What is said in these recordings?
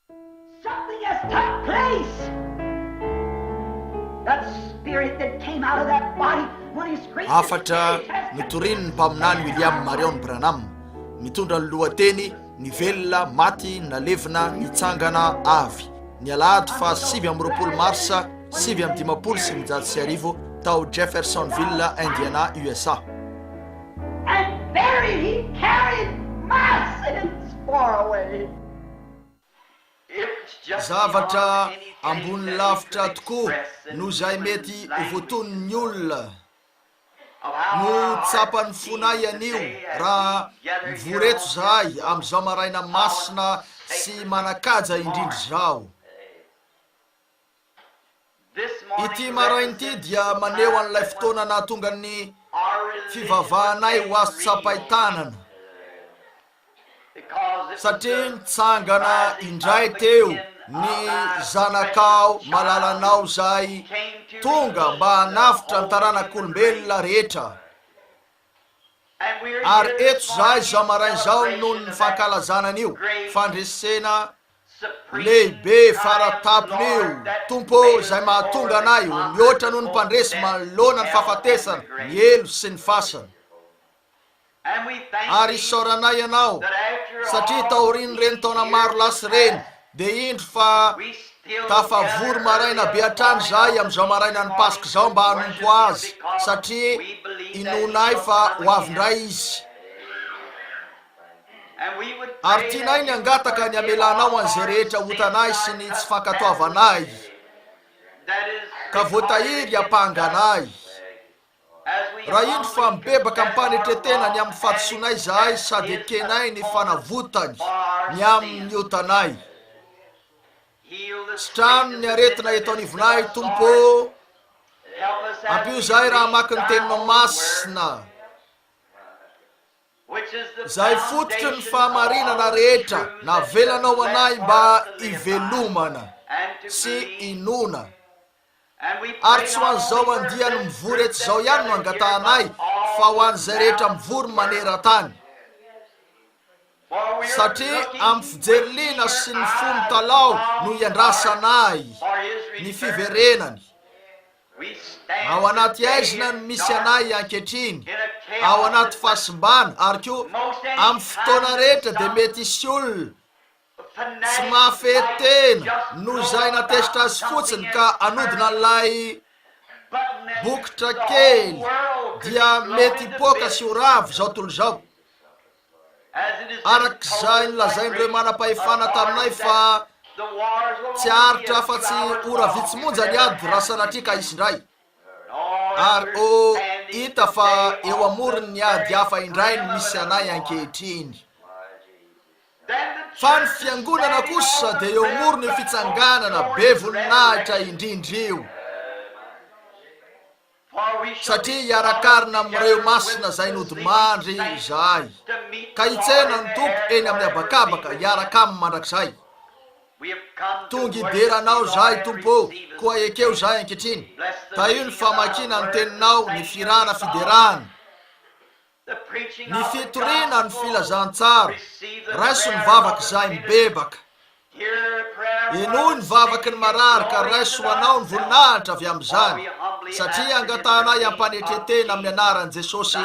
Something has took place. That spirit that came out of that body when he screamed. Afatra nitoriny ny mpaminany William Marion Branham mitondra ny lohateny ny velona maty nalevina nitsangana avy ny alahady fa 7 marsa 7 tao Jeffersonville, Indiana, USA. And buried, he carried my sins far away. Zavatra ambony lavitra tokoa no zay mety ho voaton'ny olona no tsapany fonay anio raha mivoreto zahay amin'izao maraina masina sy manakaja indrindry zao. Ity marain'ity dia maneho an'ilay fotoana nahatonga ny fivavahanay ho azo tsapaitanana satria nitsangana indray teo ny zanakao malalanao zay tonga mba hanafitra ny taranak'olombelona rehetra. Ary eto zahay zao maraina zao noho ny fankalazanan'io fandresena lehibe faratapon'io tompo zay mahatonga anay ho mihoatra noho ny mpandresy manoloana ny fahafatesana ny elo sy ny fasana. Ary isaoranay ianao satria taoriny reny taona maro lasy reny dia indro fa tafavory maraina be hatrany zahay amin'izao maraina ny pasika zao mba hanompo azy satria inonay fa ho avindray izy. Ary tianay ny angataka ny amelanao an'izay rehetra hotanay sy ny tsy fankatoavanay ka voatahiry ampanganay. Raha indro fa mibebaka mpanetretena ny amin'ny fatosoanay zahay sady ekenay ny fanavotany ny amin'ny otanay. Sitrano ny aretina eto anivonay tompo, ampio zahay raha maka ny teninao masina zay fototry ny fahamarinana rehetra navelanao anay mba ivelomana sy inona. Ary tsy ho an'izao andia no mivory eto zao ihany no angatahanay fa ho an'izay rehetra mivory maneran-tany satria amin'ny fijeriliana sy ny fony talao no iandrasanay ny fiverenany. Ao anaty aizina no misy anay ankehitriny ao anaty fahasimbana ary koa amin'ny fotoana rehetra dia mety isy olona tsy mahafehtena no zay natesitra azy fotsiny ka anodina n'ilay bokotra kely dia mety hipoaka sy ho ravo zao tontolo zao. Arak'izay nolazain'ireo manam-pahefana taminay fa tsy haritra fa tsy ora vitsimonja ny ady raha sanatria ka isy indray. Ary hita fa eo amorony ny ady hafa indray no misy anay ankehitriny. Fa ny fiangonana kosa dia eo amorony fitsanganana be voninahitra indrindrio satria hiarakarina amin'ireo masina zay nodimandry zahay ka hitsena ny tompo eny amin'ny abakabaka hiaraka amin'ny mandrakizay. Tonga hideranao zahay tompo koa ekeo zahay ankehitriny ta io ny famakina ny teninao ny firana fiderana ny fitoriana ny filazantsara raiso ny vavaky zahay mibebaka enoy ny vavaky ny mararika raiso anao ny voninahitra avy amin'izany satria angatahanay ampanetretena amin'ny anaran'i Jesosy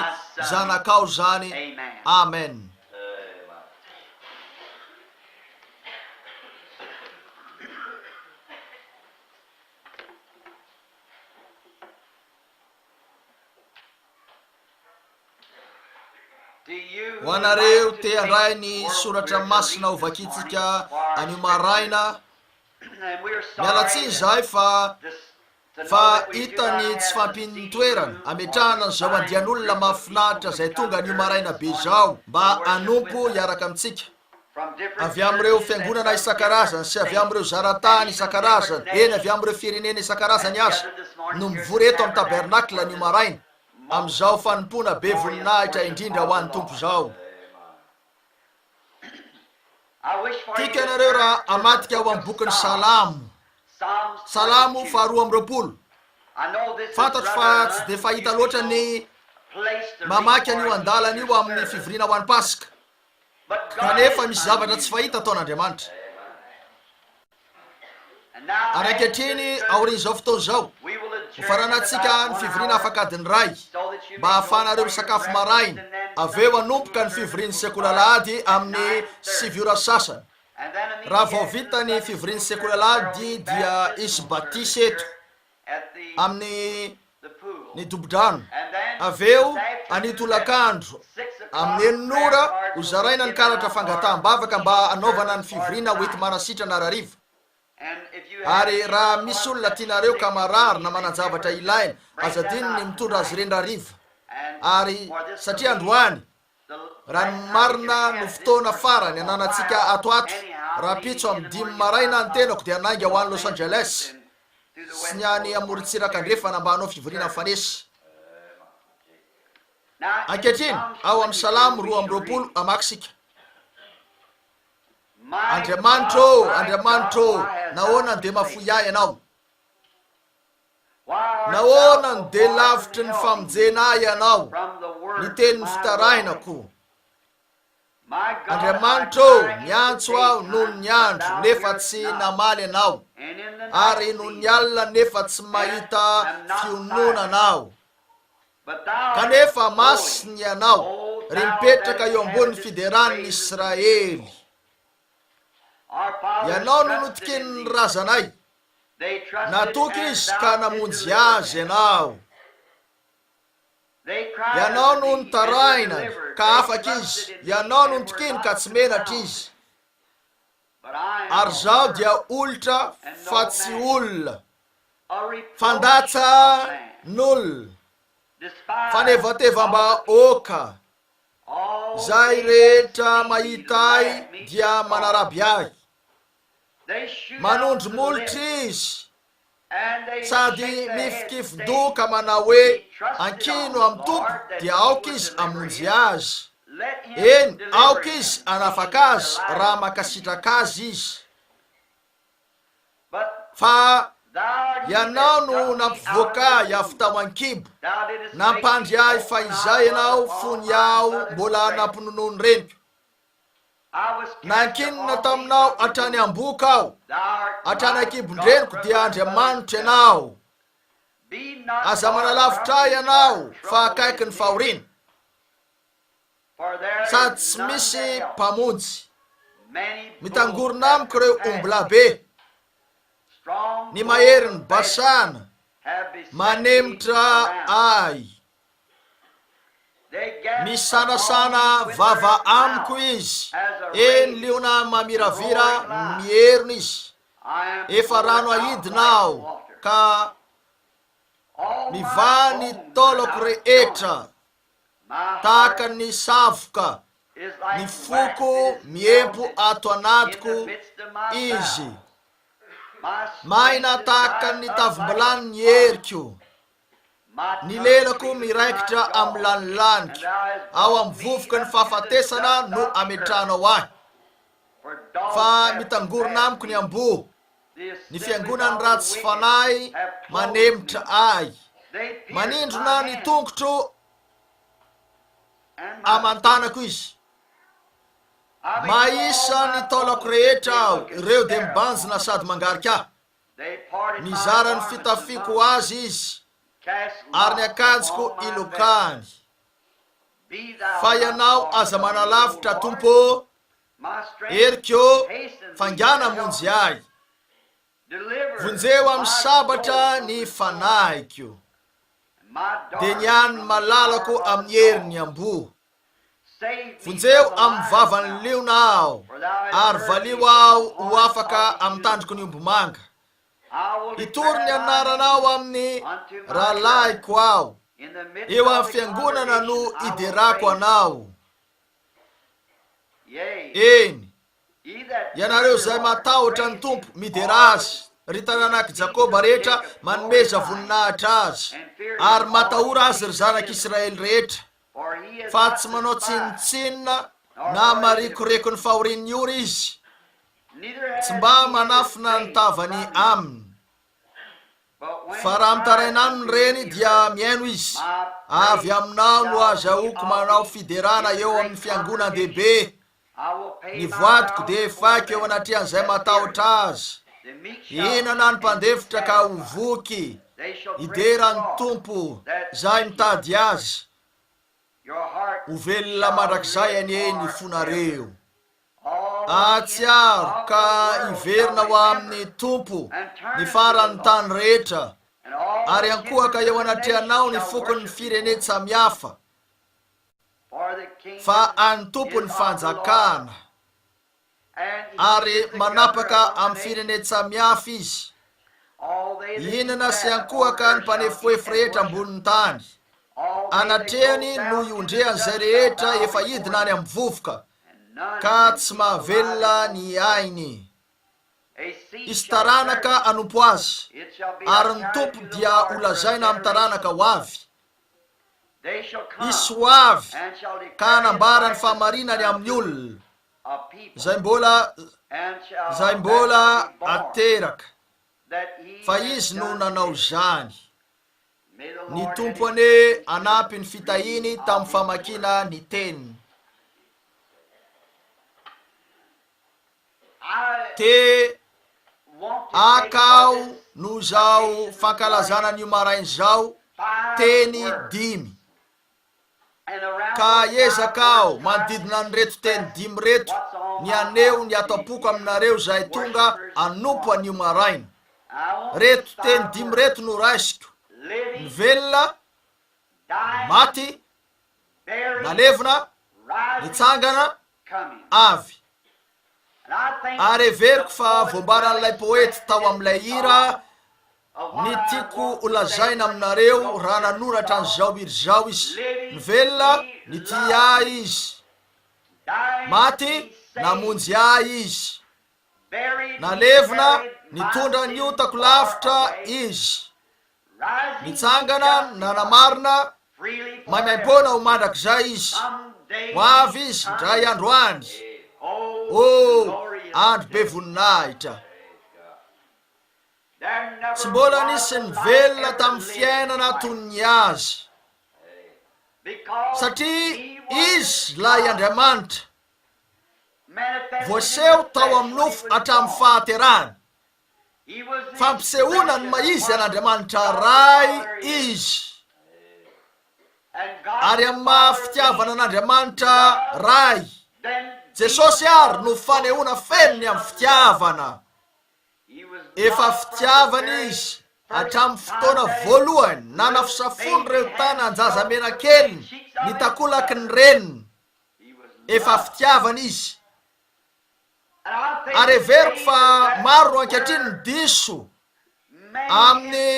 zanakao zany. Amen. Ho anareo te handray ny soratra masina ho vakitsika anio maraina, mialatsiny zahay fa hitany tsy fampiny toerana ametrahana an'izao andian'olona mahafinaritra zay tonga anio maraina be zao mba hanompo hiaraka amintsika avy amin'ireo fiangonana isan-karazany sy avy amin'ireo zaratany isan-karazany, eny avy amin'ireo firenena isan-karazany aza no mivory eto amin'ny tabernakla anio maraina amin'izao fanompona be voninahitra indrindra ho an'ny tompo zao. Tika anareo raha amatika ao amin'ny bokin'ny Salamo 2:20. Fantatro fa tsy dia fahita loatra ny mamaky an'io andalana io amin'ny fivoriana ho an'ny pasika kanefa misy zavatra tsy fahita ataon'Andriamanitra. Anaketiny aorin'izao fotoana zao hofaranatsika ny fivoriana afakadiny ray mba hahafanareo misakafo maraina, aveo anompoka ny fivoriany sekolalady amin'ny 7 ora sasany. Raha vao vita ny fivoriany sekolalady dia isy batisy eto amin'ny ny dobo-drano, aveo anitolakandro amin'ny 9 ora hozaraina ny karatra fangataham-bavaka mba anaovana ny fivoriana hoety manasitra na rariva. Ary raha misy olona tianareo ka marary na mananjavatra ilaina, azadininy mitondra azy ireny rariva. Ary satria androany raha marina no fotoana farany ananatsika atoato, raha pitso amin'ny 5 maraina ny tenako dia anainga ho any Los Angeles sy ny any amorontsiraka andrefana mba hanao fivoriana fanesy. Ankehitriny ao amin'ny Salamo 2:20 amaksika. Andriamanitro, Andriamanitro, nahoana nde mafoy ahy ianao? Nahoana nde lavitry ny famonjena ahy ianao? Ny tenin'ny fitarahinako. Andriamanitro, niantso aho noho ny andro nefa tsy namaly ianao, ary noho ny alina nefa tsy mahita fiononanao. Kanefa masiny ianao, ry mipetraka eo ambony fideran'ny Israely. Ianao no notikiny ny razanay, natoky izy ka namonjy azy ianao. Ianao no nitaraina ka afaka izy, ianao no notikiny ka tsy menatra izy. Ary zaho dia olitra fa tsy olona, fandatsa n'olona, fanevatevam-bahoaka. Zay rehetra mahita ahy dia manaraby ahy. Manondro molitra izy, sady mifikify-doka manao hoe ankino amin'ny tompo dia aoka izy amonjy azy. Eny, aoka izy anafaka azy raha makasitraka azy izy. Fa ianao no nampivoaka ahy avy tao an-kibo, nampandry ahy fa izay ianao fony aho mbola nampinonoiny reniko. Nankinina taminao hatrany am-boka aho, hatrany an-kibon-dreniko dia Andriamanitra ianao. Aza manalavitra ahy ianao fa akaiky ny fahoriana, sady tsy misy mpamonjy. Mitangorona amiko ireo ombilabe, ny maherin'ny Basana manemitra ahy. Misanasana vava amiko izy, eny liona mamiravira mieriny izy. Efa rano ahidinao ka mivany toloko rehetra tahaka ny savoka, ny foko miempo ato anatiko izy. Maina tahaka ny tavim-bilany ny heriko, ny lelako miraikitra amin'ny lanilaniko. Ao amin'ny vovoka ny fahafatesana no ametrahanao ahy. Fa mitangorona amiko ny amboa, ny fiangonany ratsy fanahy manemitra ahy. Manindrona ny tongotro amantanako izy. Maisa ny taolako rehetra aho, ireo dia mibanjina sady mangarika ahy. Mizara ny fitafiko azy izy, ary ny akanjoko ilokany. Fa ianao aza manalavitra Tompo, heriko fangana monjy ahy. Vonjeo amin'ny sabatra ny fanahiko, dia niany malalako amin'ny herin'ny amboa. Vonjeo amin'ny vavany liona aho, ary valio aho ho afaka amin'ny tandroko ny ombomanga. Itory ny anaranao amin'ny rahalaiko aho, eo amin'ny fiangonana no iderako anao. Eny, ianareo zay matahotra ny Tompo midera azy, ry tanànan'i Jakoba rehetra manomeza voninahitra azy, ary matahora azy ry zanak'Israely rehetra. Fa tsy manao tsinitsinina na marikoreko ny fahorian'ny ora izy, tsy mba manafina ny tavany aminy. Fa raha mitaraina aminy reny dia miaino izy. Avy aminao no azahoako manao fiderana eo amin'ny fiangonana-dehibe. Ny voatiko dia faiko eo anatrehan'izay matahotra azy. inana ny mpandefitra ka ho voky hiderany tompo zay mitady azy ho velona mandrakizay any eny fonareo atsiaro ka hiverina ho amin'ny tompo ny farany tany rehetra ary ankohaka eo anatrehanao ny fokony fireneny samihafa fa any tompo ny fanjakana ary manapaka amin'ny fireneny samihafa izy inana sy ankohaka ny mpanefoefo rehetra amboniny tany anatrehany no iondrehan'izay rehetra efa hidina any amin'ny vovoka ka tsy mahavelona ny ainy isy taranaka anompo azy ary ny tompo dia holazaina amin'ny taranaka ho avy isy ho avy ka hanambara ny fahamarinany amin'ny olona zay mbola ateraka fa izy no nanao zany. Ny tompo ane anampy ny fitahiny tamin'ny famakina ny teniny. Te akao no zao fankalazana ny marainy zao teny 5 ka ezakao manodidina ny reto teny 5 reto ny aneo ny atapoko aminareo zay tonga anompo an'io maraina. Reto teny 5 reto no raisiko: ny velona, maty, nalevina, nitsangana, avy. Ary everiko fa voambaran'ilay poety tao amin'ilay hira ny tiako holazaina aminareo raha nanoratra an'izao iry zao izy: ny velona nity ahy izy, maty namonjy ahy izy, nalevina nitondra ny otako lavitra izy, nitsangana nanamarina maimaim-pona ho mandrakizay izy, ho avy izy ndray andro any. Andro be voninahitra. Tsy mbola nisy ny velona tamin'ny fiainana toy ny azy, satria izy lay Andriamanitra voaseho tao amin'ny nofo hatramin'ny fahaterahany. Fampisehoana ny maizy an'Andriamanitra ray izy, ary amin'ny mahafitiavana an'Andriamanitra ray Jesosy ary no fanehoana fenony amin'ny fitiavana. Efa fitiavana izy hatramin'ny fotoana voalohany nanafisafony reo tany anjazamena kely nitakolaky ny reniny. Efa fitiavana izy. Ary everiko fa maro ankehitriny ny diso amin'ny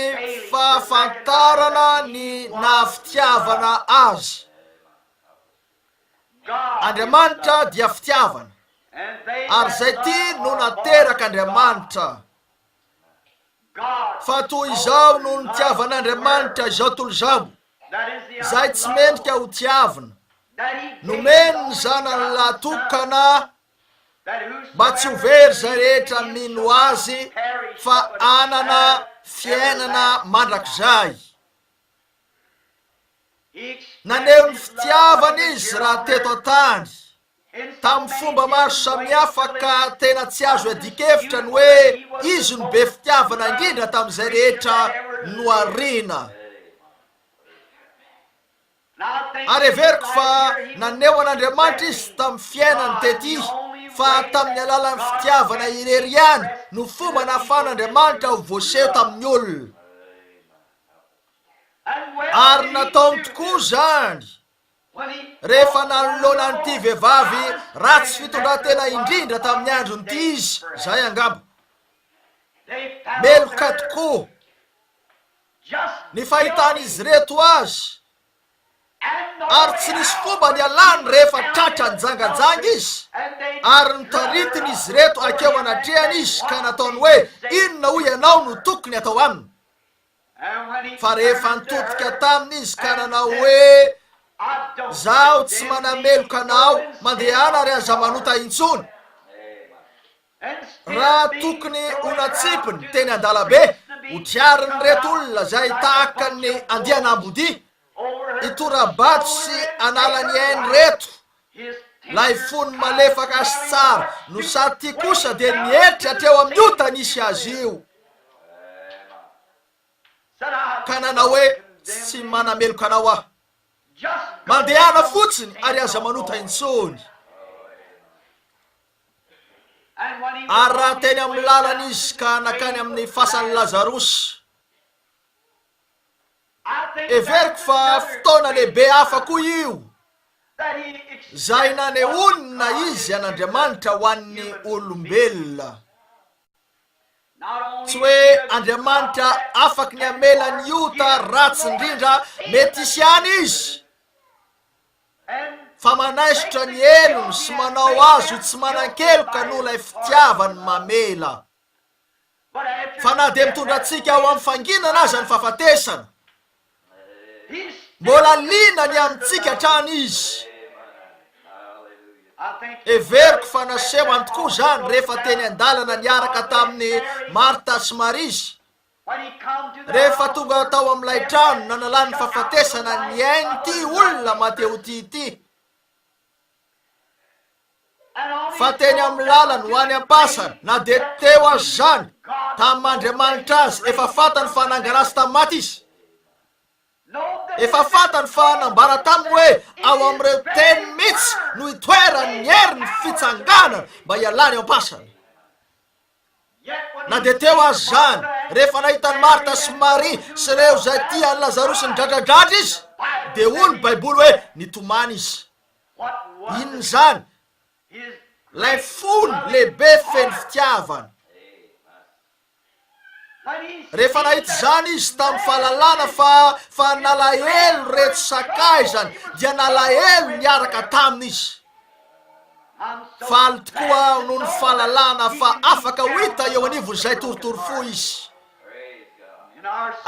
fahafantarana ny nahafitiavana azy. Andriamanitra dia fitiavana, ary zay ty no nateraka Andriamanitra. Fa toy izao no nitiavan'Andriamanitra izao tontolo izao, zay tsy mendrika ho tiavana, nomeny ny zanany latokana mba tsy ho very zay rehetra mino azy fa anana fiainana mandrakizay. Naneho ny fitiavana izy raha teto an-tany tamin'ny fomba maro samihafa ka tena tsy azo adikevitra ny hoe izy no be fitiavana indrindra tamin'izay rehetra no arina. Ary everiko fa naneho an'Andriamanitra izy tamin'ny fiainany tety, fa tamin'ny alalan'ny fitiavana irery ihany no fomba nahafahan'Andriamanitra ho voaseho tamin'ny olona. Ary nataony tokoa zany rehefa nanolona n'ity vehivavy ratsy fitondratena indrindra tamin'ny andron'ity izy, zay angamba. Meloka tokoa ny fahitan'izy reto azy, ary tsy nisy fomba ny alany rehefa tratra ny jangajanga izy, ary nitaritiny izy reto akeo anatrehany izy ka nataony hoe inona hoy ianao no tokony atao aminy. Fa rehefa nitodika taminy izy ka nanao hoe zaho tsy manameloka anao mandehana ary aza manota intsony, raha tokony honatsipiny teny an-dalabe hotriariny reto olona zay tahaka ny andianambody, hitorabato sy analany ainy reto lay fony malefaka azy tsara no sady ty kosa dia mieritra hatreo amin'ny ota nisy azy io ka nanao hoe tsy manameloka anao aho mandehana fotsiny ary aza manota intsony ary raha teny amin'ny lalana izy ka nakany amin'ny fasan'ny lazarosy everiko fa fotoana lehibe hafa koa io zay nanehonina izy an'Andriamanitra ho an'ny olombelona tsy hoe Andriamanitra afaky ny amelany ota ratsy indrindra mety isy any izy fa manaisitra ny elony sy manao azy ho tsy manan-keloka noho ilay fitiavany mamela fa na dia mitondra antsika ao amin'ny fanginana aza ny fahafatesana mbola linany amintsika hatrany izy everiko fa nasehony tokoa zany rehefa teny an-dalana niaraka tamin'ny Marta sy Maria rehefa tonga tao amin'ilay trano nanalany fahafatesana ny ainy olona mateo ty fa teny amin'ny lalany ho any am-pasana na dia teo azy zany tamin'Andriamanitra azy efa fatany fa nangana azy tamin'ny maty izy efa fatany fa nambara taminy hoe ao amin'ireo teny mihitsy no hitoerany ny heriny fitsanganana mba hialany ao am-pasana na dia teo azy zany rehefa nahitany Marta sy Maria sy reo zay tiany Lazarosy ny dradradratra izy dia hoy ny baiboly hoe nitomany izy inony zany lay fony lehibe feno fitiavana rehefa nahita zany izy tamin'ny fahalalana fa nalahelo reto sakay zany dia nalahelo niaraka taminy izy faly tokoa noho ny fahalalana fa afaka ho hita eo anivon'izay torotoro izy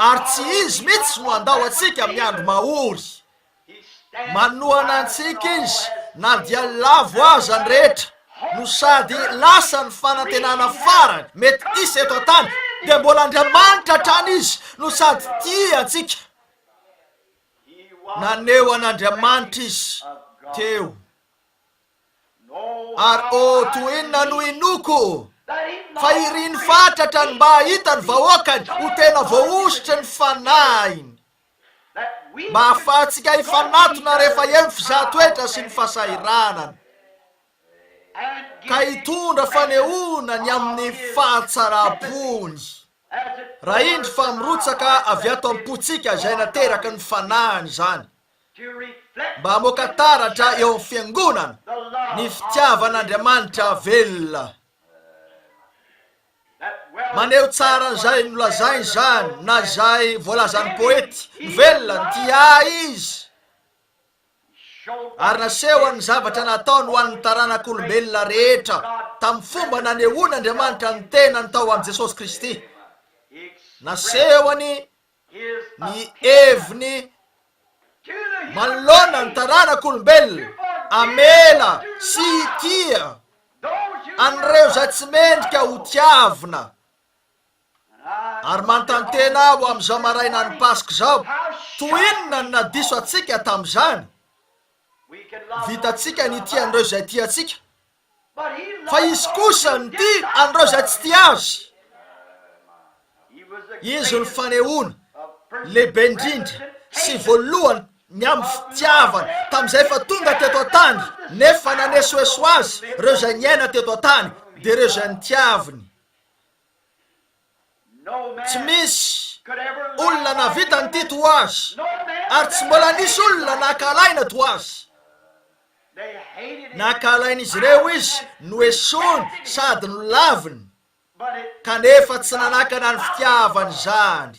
ary tsy izy mihitsy no andao atsika amin'ny andro mahory manohana antsika izy na dia lavo aza ny rehetra no sady lasa ny fanantenana farany mety isy eto an-tany dia mbola Andriamanitra hatrany izy no sady tia antsika naneo an'Andriamanitra izy teo ary toinona no inoko fa iriny fatratra ny mba hahita ny vahoakany ho tena voaositra ny fanahiny mba hahafahantsika hifanatona rehefa eny fizahatoetra sy ny fahasahiranana ka hitondra fanehonany amin'ny fahatsarapony raha indry fa mirotsaka avy ato am-potsika izay nateraka ny fanahiny zany mba hamoaka taratra eo amin'ny fiangonana ny fitiavan'Andriamanitra velona maneho tsara n'izay nolazainy zany na izay voalazan'ny poety ny velona ny tia izy ary nasehoany zavatra nataony ho an'ny taranak'olombelona rehetra tamin'ny fomba nanehon'Andriamanitra ny tenany tao amin'i Jesosy Kristy nasehoany ny heviny manoloana ny taranak'olombelona amela sy tia an'ireo zay tsy mendrika ho tiavina ary manontany tena aho amin'izao maraina ny Pasika zao toinona ny nadiso atsika tamin'izany vitatsika ny tia an'ireo zay tia atsika fa izy kosa ny tia an'ireo zay tsy tia azy izy ny fanehona lehibe indrindra sy voalohany ny amin'ny fitiavana tamin'izay fa tonga teto an-tany nefa nanesoeso azy ireo zay niaina teto an-tany dia ireo zay nitiaviny tsy misy olona navita ny ty to azy ary tsy mbola nisy olona nakalaina to azy nakalain'izy ireo izy no esony sady no laviny kanefa tsy nanakana ny fitiavany zany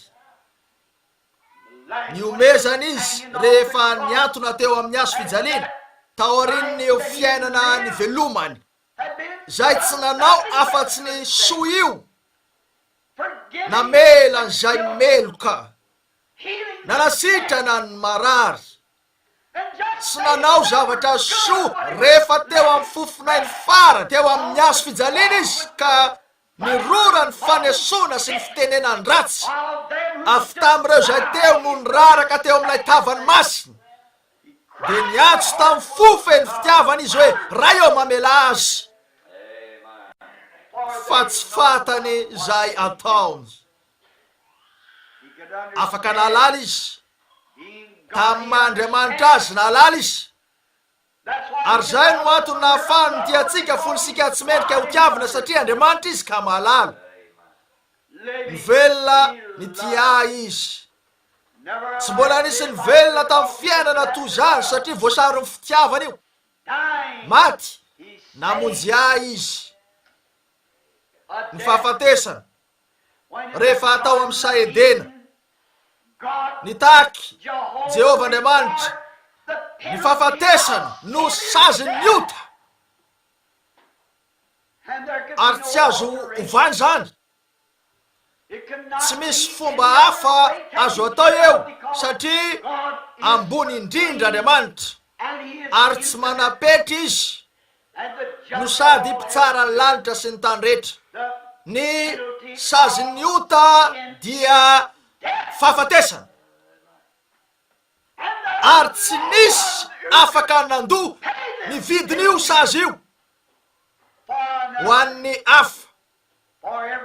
ny omezany izy rehefa niantona teo amin'ny azo fijaliana taorininy eo fiainana ny velomany zay tsy nanao afa-tsy ny soa io namelany zay meloka nanasitrana ny marary sy nanao zavatra soa rehefa teo amin'ny fofonay ny fara teo amin'ny azo fijaliana izy ka nirora ny fanesona sy ny fitenenany ratsy avy tamin'ireo zay teo no niraraka teo amin'ilay tavany masina dia niatso tamin'ny fofeny fitiavana izy hoe raha eo mamela azy fa tsy fatany zay ataony. Afaka nalala izy tamin'ny Mahandriamanitra azy, nalala izy. Ary zay no antony nahafahany tiatsika fonisika tsy mendrika ho tiavana satria Andriamanitra izy ka mahalala. Nivelona ny tia izy, tsy mbola nisy nivelona tamin'ny fiainana toy zany satria voasary ny fitiavana io. Maty namonjy izy. Ny fahafatesana rehefa atao amin'ny saedena, nitaky Jehova Andriamanitra ny fahafatesana no saziny niota, ary tsy azo ovany zany. Tsy misy fomba hafa azo atao eo satria ambony indrindra Andriamanitra, ary tsy manapetry izy, no sady mpitsara ny lanitra sy ny tany rehetra. Ny saziny niota dia fahafatesana, ary tsy nisy afaka nandoha ny vidin'io sazy io ho an'ny hafa,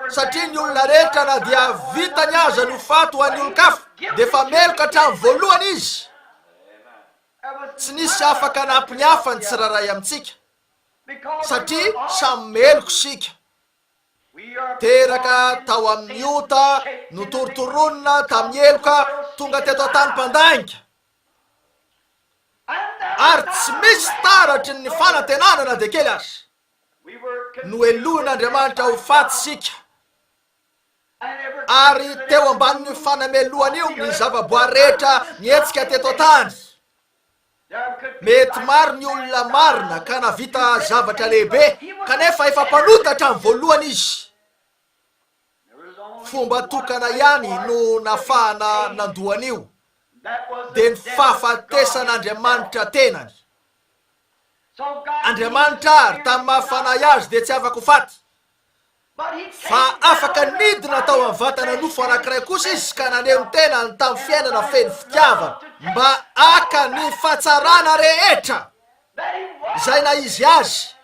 satria ny olona rehetra na dia vitany aza ny fato ho an'ny olon-kafa dia efa meloka hatramin'ny voalohany izy. Tsy nisy afaka nampy ny hafa ny tsiraray amintsika satria samy meloko sika. Teraka tao amin'ny ota, notoritoronina tamin'ny eloka, tonga teto an-tany mpandainga, ary tsy misy taratry ny fanantenana dia kely azy. Noelohin'Andriamanitra ho faty sika, ary teo ambanin'ny fanameloany io ny zavaboary rehetra nietsika teto an-tany. Mety maro ny olona marina ka navita zavatra lehibe kanefa efa mpanotatra amin'ny voalohany izy. Fomba tokana ihany no nafahana nandohan'io, dia ny fahafatesan'Andriamanitra tenany. Andriamanitra ary tamin'ny mahafanahy azy dia tsy afaka ho faty, fa afaka nidina tao amin'ny vatana nofo anankiray kosa izy ka naneho ny tenany tamin'ny fiainana feno fitiavana mba aka ny fahatsarana rehetra izay na izy azy,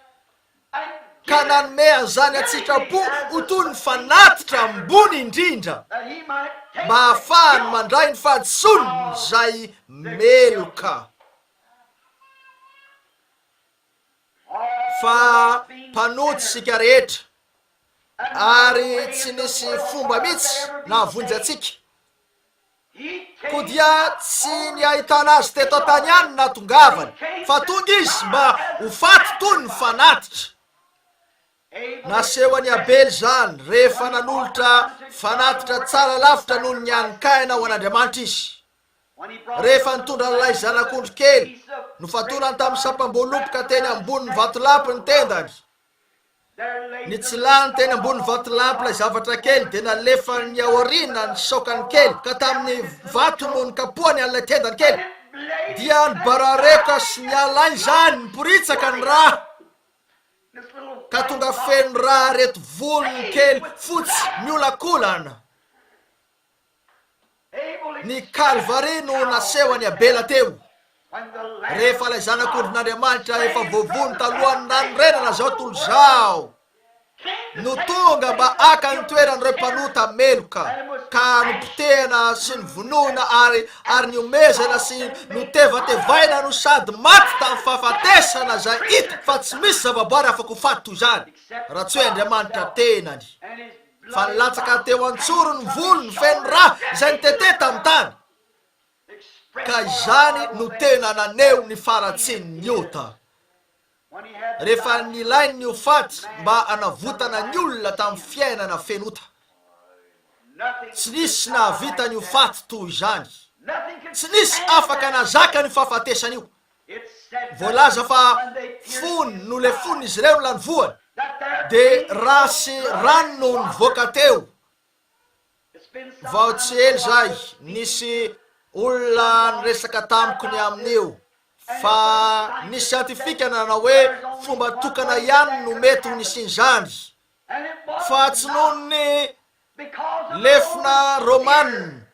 ka nanome an'izany atsitrapo ho toy ny fanatitra ambony indrindra mba hahafahany mandray ny fahadisoany izay meloka. Fa mpanoty sika rehetra, ary tsy nisy fomba mihitsy nahavonjy atsika, ko dia tsy ny ahitana azy teto an-tany ihany natongavany, fa tonga izy mba ho faty toy ny fanatitra. Naseho any Abely zany rehefa nanolotra fanatitra tsara lavitra noho ny hanin-kaina ho an'Andriamanitra izy. Rehefa nitondra lay zanak'ondry kely, nofatorany tamin'ny sapam-boaloboka teny ambony vatolampy ny tendany. Ny tsilany teny ambony vatolampy lay zavatra kely dia nalefa ny aorina ny saokany kely ka tamin'ny vato no nikapohany an'ilay tendany kely, dia ny barareka sy ny alainy zany niporitsaka ny raha, ka tonga feno raha reto volony kely fotsy miolakolana. Ny Kalvari no naseho any Abela teo, rehefa lay zanak'ondrin'Andriamanitra efa voavony talohany nanorenana zao tontolo zao, no tonga mba aka ny toeran'ireo mpanota meloka, ka nopotehana sy ny vonoina ary ny omezana sy notevatevaina no sady maty tamin'ny fahafatesana zay hita fa tsy misy zavaboary afaka ho faty toy zany raha tsy hoe Andriamanitra tenany. Fa nilatsaka teo an-tsoro ny volony feno raha izay nitete tamin'ny tany, ka izany no tena naneho ny faratsiny ny ota. Rehefa nilainy ny ho faty mba hanavotana ny olona tamin'ny fiainana fenota, tsy nisy nahavita ny ho faty toy izany, tsy nisy afaka nazaka ny fahafatesana io. Voalaza fa fony no le fony izy ireo lany voany, dia rasy rano no nivoaka teo. Vao tsy ely zay nisy olona niresaka tamiko ny amin'io, fa ny siantifika nanao hoe fomba tokana ihany no mety ho nisin'izany, fa tsy noho ny lefina Romana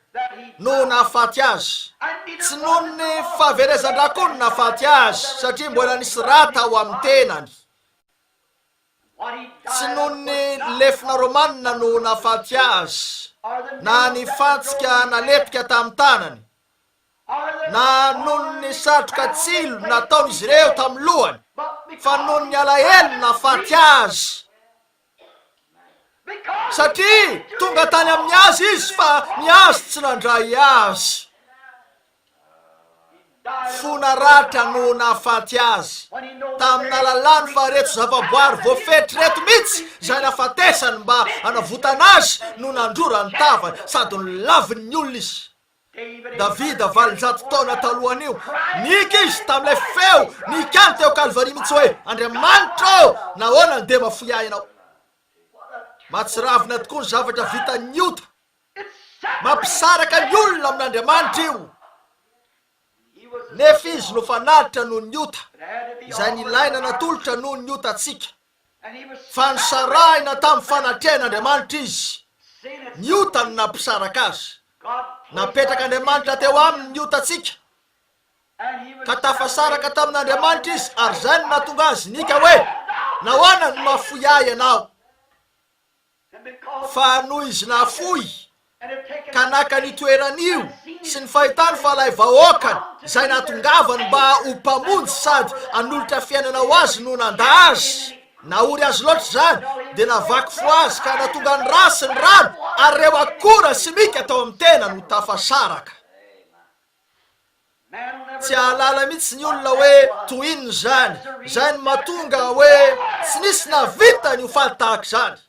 no nahafaty azy, tsy noho ny fahaverezan-drà koa no nahafaty azy satria mbola nisy rata ao amin'ny tenany, tsy noho ny lefina romanina no nahafaty azy, na ny fantsika naletika tamin'ny tanany, na noho ny satroka tsilo nataon'izy ireo tamin'ny lohany, fa noho ny alahelo nahafaty azy satria tonga tany amin'ny azy izy fa ny azy tsy nandray azy. Fona ratra no nahafaty azy tamin'ny alalany fa reto zavaboary voafetry reto mihitsy zay nahafatesany mba hanavotana azy no nandrora ny tavany sady nilaviny ny olona izy. Davida 800 taona talohany io nika izy tam'ilay feo nikany teo Kalvari mihitsy hoe Andriamanitra nahoana ny de mafoy ahy ianao. Mahatsiravina tokoa ny zavatra vita niota, mampisaraka ny olona amin'Andriamanitra io. Nefa izy no fanaritra noho niota, izay nilaina natolotra noho niota atsika, fa nisarahina tamin'ny fanatrehan'Andriamanitra izy. Niota no nampisaraka azy, napetraka Andriamanitra teo aminy niota atsika, ka tafasaraka tamin'Andriamanitra izy, ary zay no nahatonga azy nika hoe nahoana ny mafoy ahy ianao. Fa noho izy nahafoy ka naka ny toeran'io sy ny fahitany fa ilay vahoakany izay nahatongavany mba ho mpamonjy sady hanolotra fiainana ho azy no nanda azy, nahory azy loatra zany dia navaky fo azy ka nahatonga ny ra sy ny rano ary reo akora simika tao amin'ny tena no tafasaraka. Tsy ahalala mihitsy ny olona hoe tohinony zany, zay ny mahatonga hoe tsy nisy navita ny ho faly tahaka zany.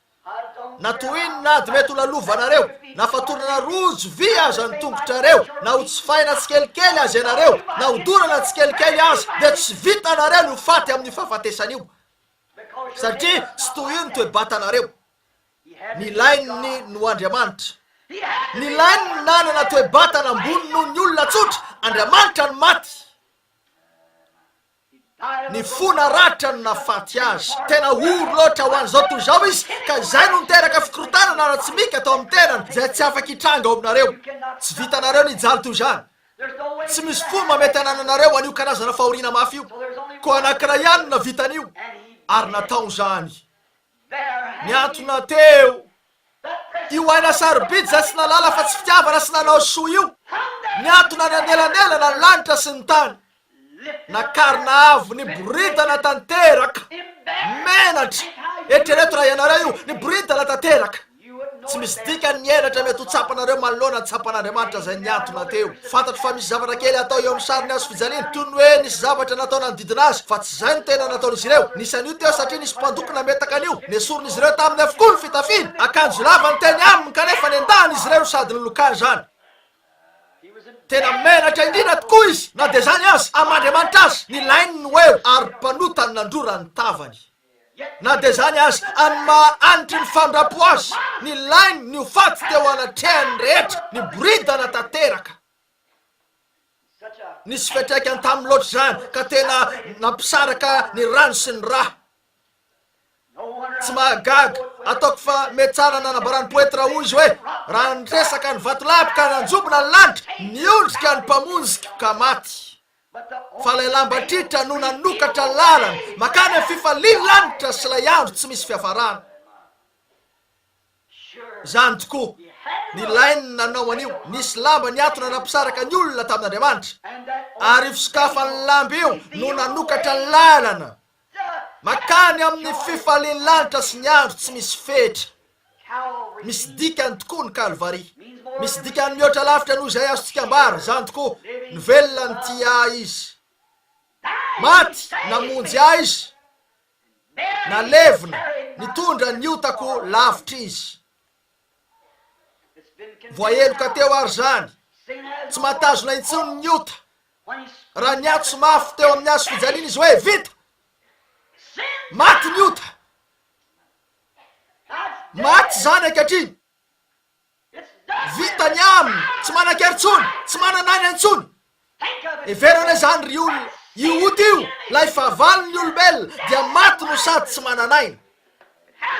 Na tohinona dy mety ho lalovanareo, na fatorana rojo vy aza ny tongotrareo, na ho tsy faina tsikelikely azy ianareo, na ho dorana tsikelikely azy, dia tsy vita nareo ny ho faty amin'ny fahafatesan'io satria tsy tohiny toe-batanareo. Nilainy no Andriamanitra, nilainy ny nanana toe-batana ambony noho ny olona tsotra, Andriamanitra ny maty. Ny fona ratra no nahafaty azy, tena oro loatra ho an'izao toy izao izy, ka izay no niteraka fikorotanana na tsy mika tao amin'ny tenany zay tsy afaka hitranga ao aminareo. Tsy vitanareo ny jaly toy izany, tsy misy fomba mety hanananareo an'io karazana fahoriana mafy io, ko anankiray ihany no navitan'io ary natao zany. Niantona teo io aina sarobidy zay tsy nalala fa tsy fitiavana sy nanao soa io, niantona nanelanelana ny lanitra sy ny tany, nakarina avo ny boridana tanteraka, menatra eritrereto raha ianareo io, ny boridana tanteraka. Tsy misy dikany ny henatra mety ho tsapanareo manoloana ny tsapan'Andriamanitra zay niantona teo. Fantatro fa misy zavatra kely atao eo amin'ny sariny azo fijaliana toy ny hoe nisy zavatra natao nanodidina azy, fa tsy zay no tena nataon'izy ireo. Nisy an'io teo satria nisy mpandoko nametaka an'io, nesoron'izy ireo tamin'ny avokoa ny fitafiny, akanjo lava ny teny aminy kanefa nendahany izy ireo sady nilokany zany. Tena menatra indrindra tokoa izy, na de zany azy am'Andriamanitra azy nilainy ny hoe ary mpanotany nandrora ny tavany, na de zany azy anyma anitry ny fandrapo azy, nilainy ny hofaty teo anatrehany rehetra, ny boridana tanteraka. Nisy fetraikany tamin'ny loatra zany ka tena nampisaraka ny rano sy ny rà. Tsy mahagaga ataoko fa mety tsara nanambarany poety raha hoy izy hoe raha nitresaka ny vatolampy ka nanjobona ny lanitra, niondrika ny mpamonjika ka maty, fa ilay lambatritra no nanokatra lalana makany amin'ny fifaliany lanitra sy ilay andro tsy misy fiafarana. Zany tokoa nilainy nanao an'io, nisy lamba niatona nampisaraka ny olona tamin'Andriamanitra, ary fisokafan'ny lamba io no nanokatra ny lalana makany amin'ny fifaliany lanitra sy ny andro tsy misy fetra. Misy dikany tokoa ny Kalvari, misy dikany mihoatra lavitra noho izay azontsika ambara. Zany tokoa ny velona ny tia izy, maty namonjy ahy izy, nalevina nitondra niotako lavitra izy. Voaheloka teo ary zany, tsy mahatazona intsony niota, raha niatso mafy teo amin'ny azo fijaliana izy hoe vita, maty niota, maty zany ankehitriny, vita ny aminy, tsy manan-keritsony, tsy mananany antsony. Everana zany ry olona iota io, lay fahavalony ny olombelona dia maty no sady tsy mananaina,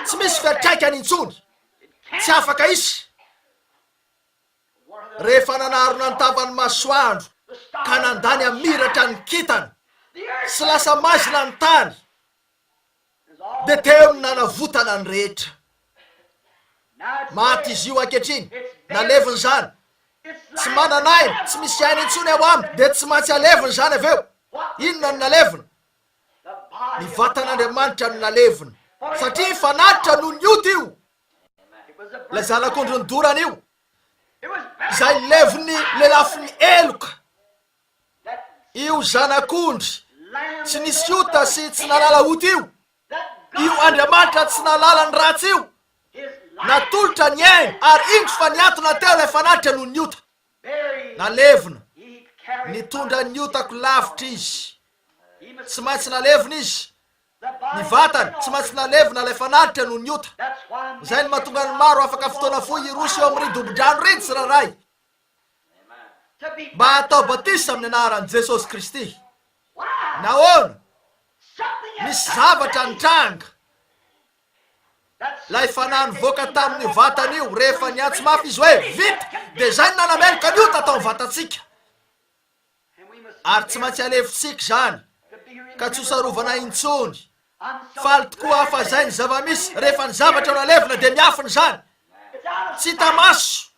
tsy misy fiatraikany intsony, tsy afaka isy. rehefa nanarona ny tavany masoandro ka nandany amiratra ny kitana sy lasa mazina ny tany de teo ny nanavotana ny rehetra. Maty izy io ankehitriny, naleviny zany, tsy mananaina, tsy misy aina intsony ao aminy, de tsy maintsy aleviny zany aveo. Inona ny naleviny? Ny vatan'Andriamanitra ny naleviny, satria fanatitra no nioty io. Lay zanak'ondry ny dorana io, izay leviny le lafiny eloka. Io zanak'ondry tsy nisy ota sy tsy nalala ota io Andriamanitra tsy nalala ny ratsy io, natolotra ny ainy ary indro fa niatona teo lay fanatitra no niota. Nalevina, nitondra niotako lavitra izy, tsy maintsy nalevina izy. Ny vatany tsy maintsy nalevina lay fanatitra no niota. Zay ny mahatonga ny maro afaka fotoana fohy irosy eo amin'ny ridobo-drano reny sy raray mba atao batisa amin'ny anaran'i Jesosy Kristy. Nahoana? Misy zavatra nitranga. Lay fanahy nivoaka tamin'ny vatany io rehefa niantso mafy izy hoe vita, de zay ny nanamelika niota atao vatantsika. Ary tsy maintsy alevitsika zany ka tsy hosarovana intsony. Faly tokoa hafa zay ny zava-misy rehefa ny zavatra nalevina de miafiny zany. Tsy tamaso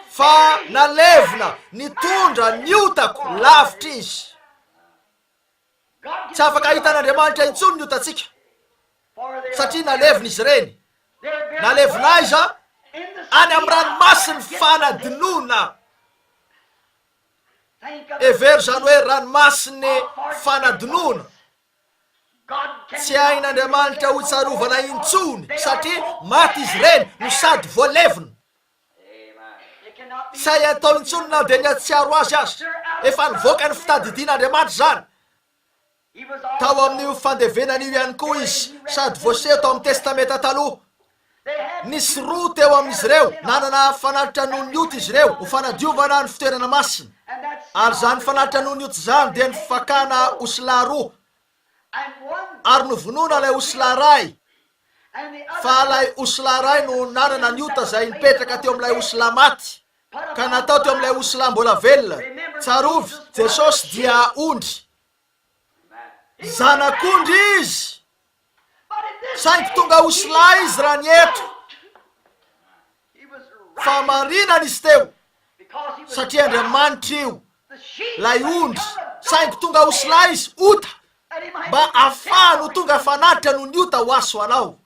fa nalevina, nitondra niotako lavitra izy. Tsy afaka hitan'Andriamanitra intsony niotatsika satria nalevina izy reny. Nalevina aiza? Any amin'ny ranomasiny fanadinoana. Every zany hoe ranomasiny fanadinoana. Tsy hain'Andriamanitra ho tsarovana intsony satria maty izy reny no sady voalevina. Tsy hay atao intsony na de niatsiaro azy azy. Efa nivoaka ny fitadidian'Andriamanitra zany. Tao amin'ny fandevenan'io ihany koa izy sady voaseho tao amin'ny testamenta taloha. Nisy roa teo amin'izy ireo nanana fanatitra noho niota izy ireo ho fanadiovana ny fitoerana masina. Ary zany fanatitra noho niota zany dia ny fakana osila roa. Ary novonona lay osila ray. Fa lay osila ray no nanana niota zay nipetraka teo amin'ilay osila maty ka natao teo amin'ilay osila mbola velona. Tsarovy, Jesosy dia ondry, zanak'ondry izy, saingy tonga osila izy raha nieto. Fa marinana izy teo satria Andriamanitra io lay ondry, saingy tonga osila izy ota mba afahany ho tonga fanatitra no niota ho aso anao.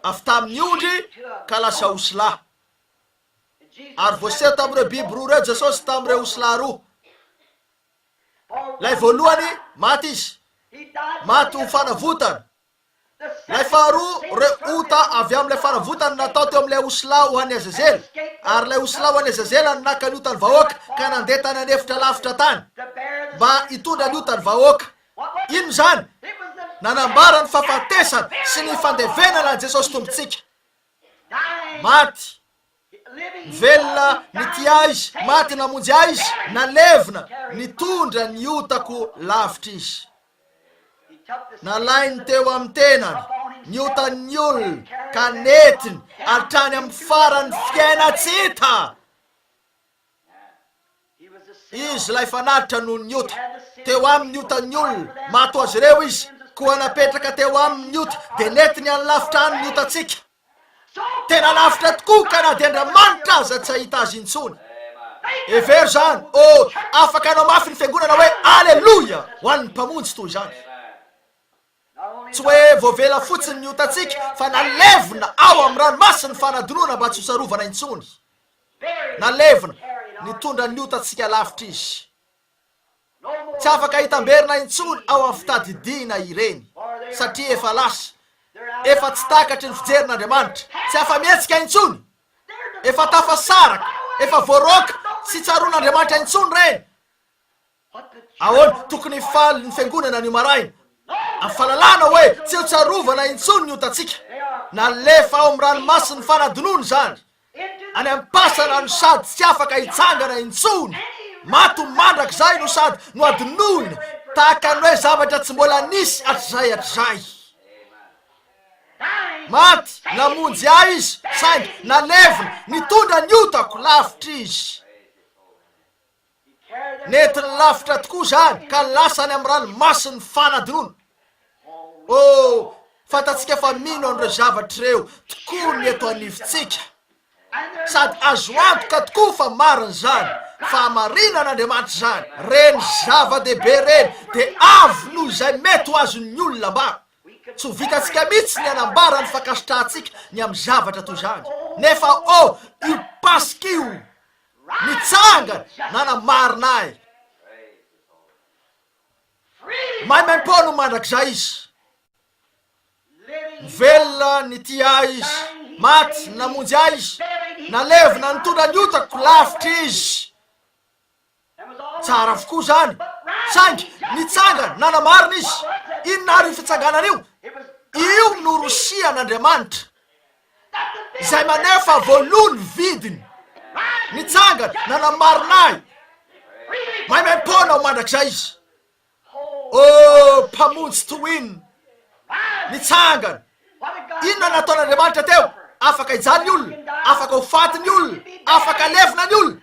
Avy tamin'ny ondry ka lasa osila. Ary voaseho tamin'ireo biby roa reo Jesosy tamin'ireo osila roa. Lay voalohany maty izy, maty ho fanavotana. Lay faharoa reo ota avy amin'ilay fanavotana natao teo amin'ilay osila ho an'ny Azazela. Ary lay osila ho an'ny Azazela naka ny otany vahoaka ka nandeha tany anefitra lavitra tany mba hitondra ny otany vahoaka. Ino zany? Nanambara ny fahafatesana sy ny fandevenana an Jesosy tompontsika. Maty, velona nity izy, maty namonjy izy, nalevina, nitondra ny otako lavitra izy. Nalainy teo amin'ny tenany, niotany olona ka netiny hatrany amin'ny farany fiaina tsy hita. Izy lay fanatitra noho niota. Teo amin'ny niotany olona, mato azy ireo izy, koa napetraka teo amin'ny niota, de netiny any lavitra any niotatsika. Tena lavitra tokoa ka na de Andriamanitra aza tsy hahita azy intsony. Every zany, afaka anao mafy ny fiangonana hoe Alleluia ho an'ny mpamonjy toy zany. Tsy hoe voavela fotsiny niotatsika fa nalevina ao amin'ny ranomasiny fanadinoana mba tsy hosarovana intsony. Nalevina, nitondra niotatsika lavitra izy. Tsy afaka hitamberina intsony ao amin'ny fitadidiana ireny satria efa lasa, efa tsy takatry ny fijerin'Andriamanitra, tsy afa mihetsika intsony, efa tafasaraka, efa voaroaka, tsy tsaron'Andriamanitra intsony reny. Ahoana tokony faly ny fiangonana ny maraina amin'ny fahalalana hoe tsy ho tsarovana intsony niotatsika. Nalefa ao amin'ny ranomasiny fanadinoana zany, any amin'ny pasana no sady tsy afaka hitsangana intsony. Mato mandraka zay no sady no adinoina tahaka ny hoe zavatra tsy mbola nisy hatrizay hatrizay. maty namonjy ahy izy saingy naleviny nitondra ny otako lavitra izy netiny lavitra tokoa zany ka lasany amin'ny ranomasiny fanadinoana. Oh, fatatsika fa mino an'ireo zavatra ireo tokoa ny eto anivontsika sady azo antoka tokoa fa mariny zany fa marinan'Andriamanitra zany reny zava-dehibe reny de avy noho izay mety ho azon'ny olona mba tsy ho vitantsika mihitsy ny anambara ny fakasitrahantsika ny amin'ny zavatra toy zany nefa io pasik'io nitsangana nanamarina ahy mahay maim-po no mandrak'izay izy velona ny ty ahy izy maty namonjy ahy izy nalevina nitondra ny otako lavitra izy tsara avokoa zany saingy nitsangana nanamarina izy inona ary io fitsanganana io no rosian'Andriamanitra izay manefa voalony vidiny nitsangana nanamarina ahy mahay maim-po nao mandrak'izay izy. Mpamonjy toino nitsangana inona nataon'Andriamanitra teo afaka ijany olona afaka ho fatiny olona afaka levina ny olona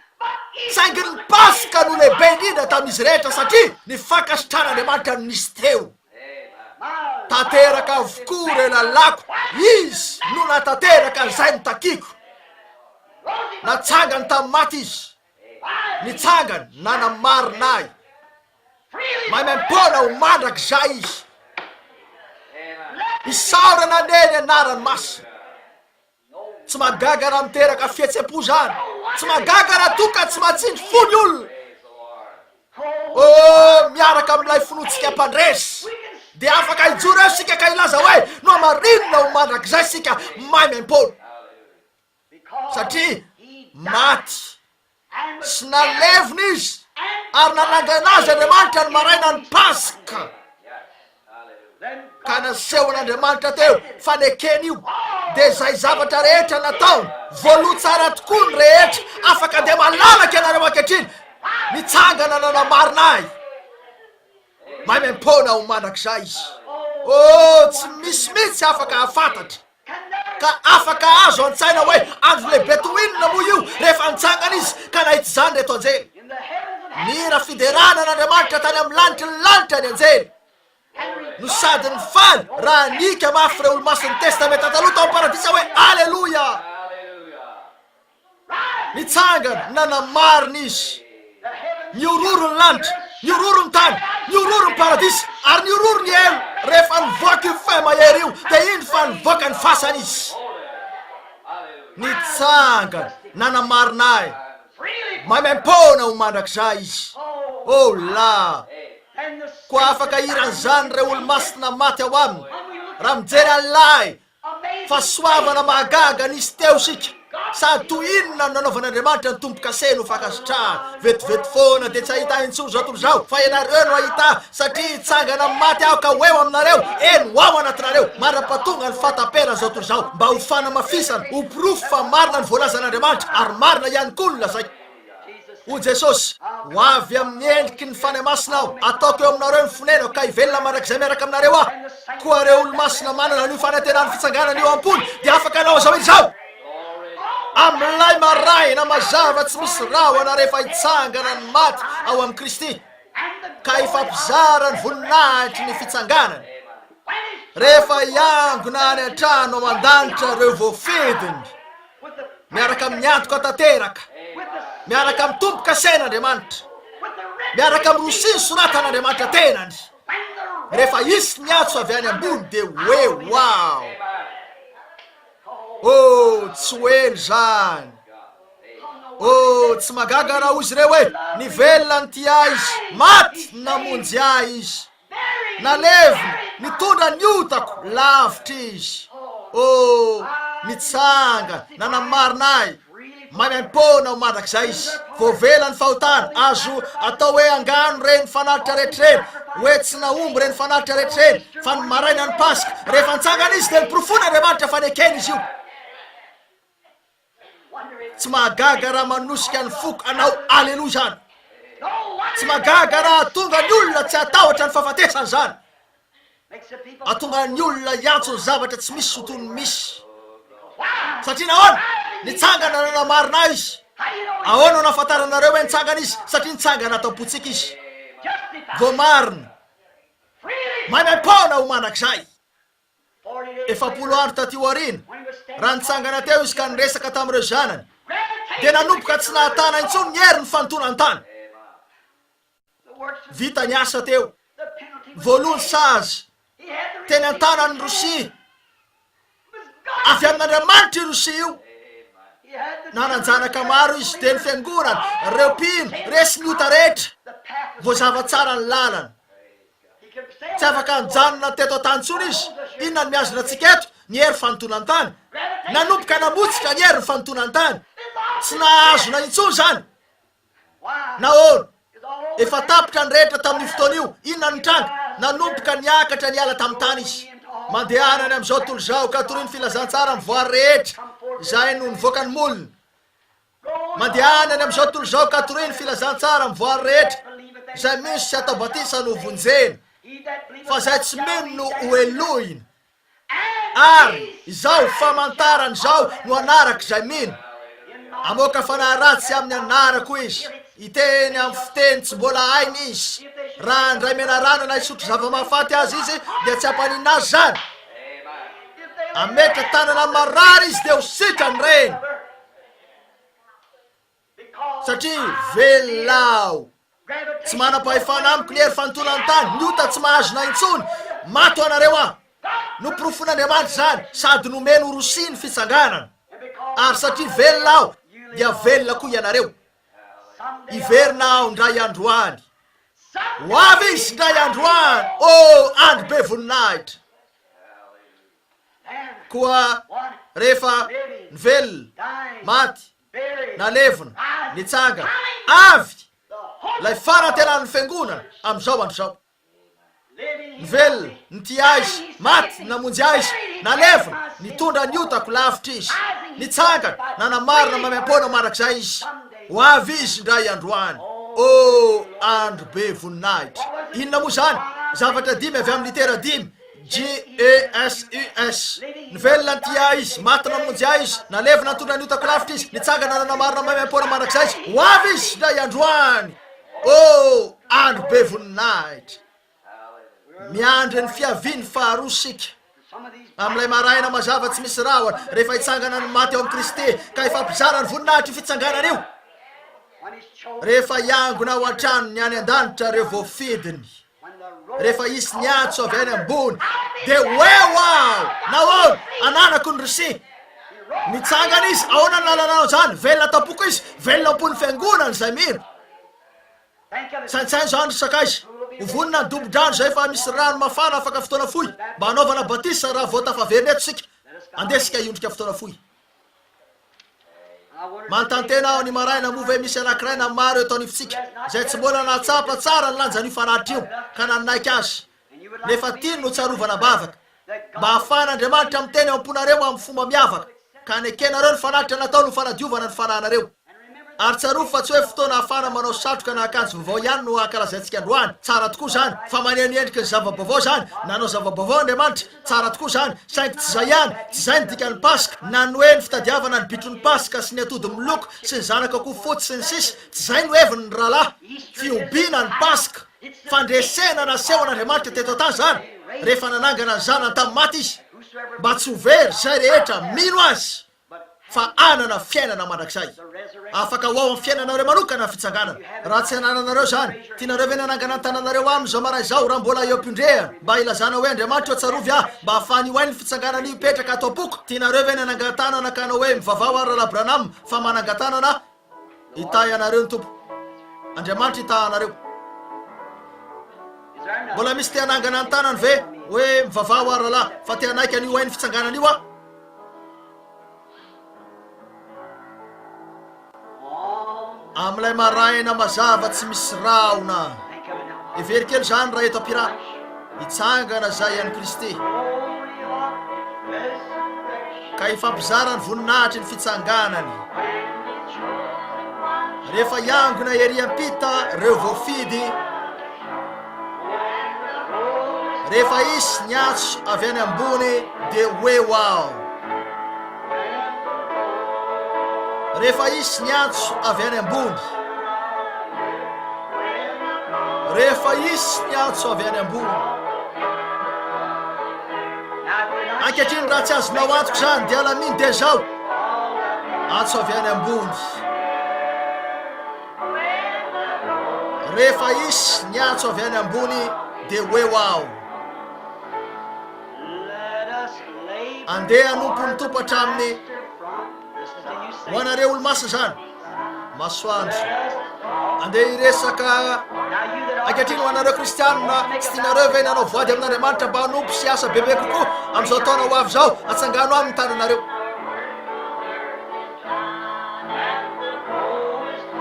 saingy ny pasika no lehibe indrindra tamin'izy rehetra satria ny fankasitran'Andriamanitra no nisy teo tateraka avokoa re lalako izy no natateraka zay notakiko natsangany tamin'ny maty izy nitsangana nanamarina ahy mahay maim-pona ho mandrak'izay izy isaorana neny anarany masina tsy magaga raha miteraka fihetsepo zany tsy magaga raha toka tsy matsindry fony olona miaraka amin'ilay finoantsika mpandresy de afaka ijoro eo sika ka ilaza hoe no marinona ho mandrak'izay sika mahay maim-pona satria maty sy nalevina izy ary nanangana azy Andriamanitra ny maraina ny pasika ka nasehon'Andriamanitra teo fanekeny io de zay zavatra rehetra nataony voaloha tsara tokoa ny rehetra afaka de malalaka ianareo ankehitriny nitsangana nanamarina ahy mahay maim-pona ho mandrak'izay izy. Tsy misy mihitsy afaka hafantatra ka afaka azo an-tsaina hoe andro lehibe toinona moa io rehefa nitsangana izy ka nahity zany reto anjely mira fiderana n'Andriamanitra tany amin'ny lanitra ny lanitra ny anjely no sady ny faly raha nika mafy re olo-mason'ny testamenta taloha tao paradisa hoe alleloia nitsangana nanamarina izy niororo ny lanitra niororo ny tany niororo ny paradisa ary niororo ny elo rehefa nivoaka io fe mahery io de iny fa nivoaka ny fasana izy nitsangana nanamarina ahy mahay maim-pona ho mandrak'izay izy. La koa afaka iran'izany re olo-masina maty ao aminy raha mijery an'lay fahasoavana mahagaga nisy teo sika sady toy inona no nanaovan'Andriamanitra ny tompo-kase no fankasitrahana vetivety foana de tsy ahita intsony zao tontolo zao fa ianareo no ahita satria itsangana maty aho ka hoeo aminareo eno ao anatinareo mara-patonga ny fatapera zao tontolo zao mba ho fanamafisana ho pirofo fa marina ny voalazan'Andriamanitra ary marina ihany koa ny lazay o Jesosy ho avy amin'ny endriky ny fanahy masina aho ataoko eo aminareo ny fonena ka hivelona mandrak'izay miaraka aminareo aho koa reo olo-masina manana an'io fanantenany fitsanganana io ampony de afaka anao zao iny zao amin'ilay maraina mazava tsy misy rahona rehefa hitsangana ny maty ao amin'i Kristy ka hifampizara ny voninahitry ny fitsanganany rehefa iangona any an-trano ao an-danitra reo voafidiny miaraka amin'ny antoka tanteraka miaraka amin'ny tompo-kasen'Andriamanitra miaraka amin'ny rosiny soratan'Andriamanitra tenany rehefa isy ny atso avy any ambony de hoe wow tsy hoeny zany tsy magaga raha hozy reo hoe nivelona ny ty ahy izy maty namonjy ahy izy nalevina nitondra ny otako lavitra izy nitsanga nanamarina ahy mahay maim-pona ho mandrak'izay izy voavela ny fahotana azo atao hoe angano reny fanalitra rehetrareny hoe tsy naomby reny fanalitra rehetrareny fa ny maraina ny pasika rehefa nitsangana izy de niprofona Andriamanitra fanekeny izy io tsy mahagaga raha manosika ny foko anao alleloia zany tsy mahagaga raha tonga ny olona tsy atahotra ny fahafatesany zany atonga ny olona hiantso ny zavatra tsy misy sotony misy satria nahoana nitsangana nanamarina izy. Ahoana no nafantaranareo hoe nitsangana izy? Satria nitsangana tampotsika izy vo marina mahay maim-paona ho manak'izay. 40 andro tatio arina raha nitsangana teo izy ka niresaka tamin'ireo zanany dia nanomboka tsy nahatana intsony ny hery ny fanotonany tany. Vita ny asa teo, voalohany sazy teny an-tanany Rosia, avy amin'Andriamanitra i Rosia io. Nananjanaka maro izy dia ny fiangonana, reo mpino, resy ny ota rehetra, voazava tsara ny lalana. Tsy afaka anjanona teto an-tany tsony izy. Inona ny miazona antsika eto? Ny hery fanotonany tany. Nanomboka namotsika ny hery ny fanotonany tany. Tsy nahazona intsony zany. Nahoana? Efa tapitra ny rehetra tamin'ny fotoana io. Inona ny tranga? Nanomboka niakatra niala tamin'ny tany izy. Mandehanany amin'izao tontolo izao ka toriny filazantsara amin'ny voary rehetra izay no nivoaka ny molony. Mandehanany amin'izao tontolo izao ka toriny filazantsara amin'ny voary rehetra izay misy tsy atao batisa no vonjena fa izay tsy mino no hoelohina. Ary izao famantarany izao no anaraka izay mino. Amoaka fanahy ratsy amin'ny anarako izy. Iteny amin'ny fiteny tsy mbola hainy izy. Raha ndray mena rano na isotro zava-mahafaty azy izy dia tsy ampanina azy zany. Ametra tanana marary izy dia ho sitrany reny. Satria velao tsy manam-pahefana amiko ny hery fanotonany tany. Ny ota tsy mahazona intsony. Mato anareo aho. Nomporofon'Andriamanitra zany sady nomeno Rosia ny fitsanganana. Ary satria velona aho dia velona koa ianareo. Iverina aho ndray androany. Ho avy izy ndray androany. Oh, andro be voninahitra. Koa rehefa nivelona, maty, nalevona, nitsanga, avy lay farantenan'ny fiangonana amin'izao andro zao. Nivelona, nitia izy, maty, namonjy izy, nalevona, nitondra ny otako lavitra izy, nitsanga, nanamarina mamem-pona marak'izay izy. Ho avy izy ndray androany. Oh, andro be voninahitra. Inona moa zany? Zavatra dimy avy amin'ny litera dimy. Jesus. Nivelona nitia izy, maty namonjy izy, nalevona nitondra ny otako lavitra izy, nitsanga, nanamarina mamem-pona marak'izay izy. Ho avy izy ndray androany. Oh, andro be voninahitra. Miandry ny fiaviany faharosika amin'ilay maraina mazava tsy misy rahona rehefa hitsangana ny maty ao amin'ny Kristy ka ifampizara ny voninahitra fitsanganana io. Rehefa iangona ao an-trano ny any an-danitra reo voafidiny, rehefa isy ny antso avy any ambony dia hoeo aho. Nahoana? Ananako ny Rosia. Nitsangana izy. Ahoana ny lalanao zany? Velona tapoko izy. Velona ampony fiangonana izay mino. Saintsainy zao andro sakaizy. Hovonina ny dobo-drano zay fa misy rano mafana afaka fotoana fohy mba hanaovana batisa raha vao tafaverina eto sika. Andesika iondrika fotoana fohy. Manontany aho ny maraina moa ve misy anakiraina maro eto anifitsika izay tsy mbola nahatsapa tsara ny lanja nifanaritra io ka nanaiky azy. Nefa tiny no tsarovana bavaka mba hahafahan'Andriamanitra miteny ao am-ponareo amin'ny fomba miavaka ka anekenareo ny fanaritra natao no fanadiovana ny fanahinareo. Ary tsarofo fa tsy hoe fotoana hafana manao satroka na akanjo vaovao ihany no hankalazaintsika androany. Tsara tokoa zany fa maneho ny endriky ny zava-baovao zany. Nanao zava-baovao Andriamanitra. Tsara tokoa zany. Saingy tsy zay ihany, tsy zay ny dikany Pasika. Na ny hoe ny fitadiavana ny bitro ny Pasika sy ny atody miloko sy ny zanaka akoho fotsy sy ny sisa. Tsy zay no heviny ny rahalahy. Fiombiana ny Pasika. Fandresena nasehon'Andriamanitra teto tany zany. Rehefa nanangana ny zanany tamin'ny maty izy. Mba tsy ho very zay rehetra mino azy. Fa anana fiainana mandrakizay. Afaka ho ao amin'ny fiainanareo manokana fitsanganana. Raha tsy anananareo zany, tianareo ve nanangana ny tananareo amin'izao maray zao raha mbola eo am-pindrehana mba ilazana hoe Andriamanitra tsarovy aho mba ahafahany ho ainy fitsanganana io petraka ato am-poko. Tianareo ve nanangatanana ka hoe mivavao ary Rabranam fa manangatanana itahy anareo ny tompo. Andriamanitra itahy anareo. Mbola misy te hanangana ny tanany ve hoe mivavao ary lahy fa te hanaiky an'io ainy fitsanganana io aho. Amin'ilay maraina mazava tsy misy rahona. Every kely zany raha eto ampirana. Hitsangana zay an'i Kristy. Ka ifampizara ny voninahitry ny fitsanganany. Rehefa iangona ery ampita reo voafidy. rehefa isy ny antso avy any ambony dia hoe wow. Rehefa isy ny antso avy any ambony, rehefa isy ny antso avy any ambony. Ankehitriny raha tsy azonao antoko zany dia alaminy dia zao antso avy any ambony. Rehefa isy ny antso avy any ambony dia hoe wow. Andeha hanompo ny tompo hatraminy ho anareo olo-masina zany masoandro. Andeha hiresaka ankehitriny ho anareo kristianina tsy tianareo ve nanao voady amin'Andriamanitra mba hanompo sy asa bebe kokoa amin'izao taona ho avy zao, atsangano amin'ny tananareo.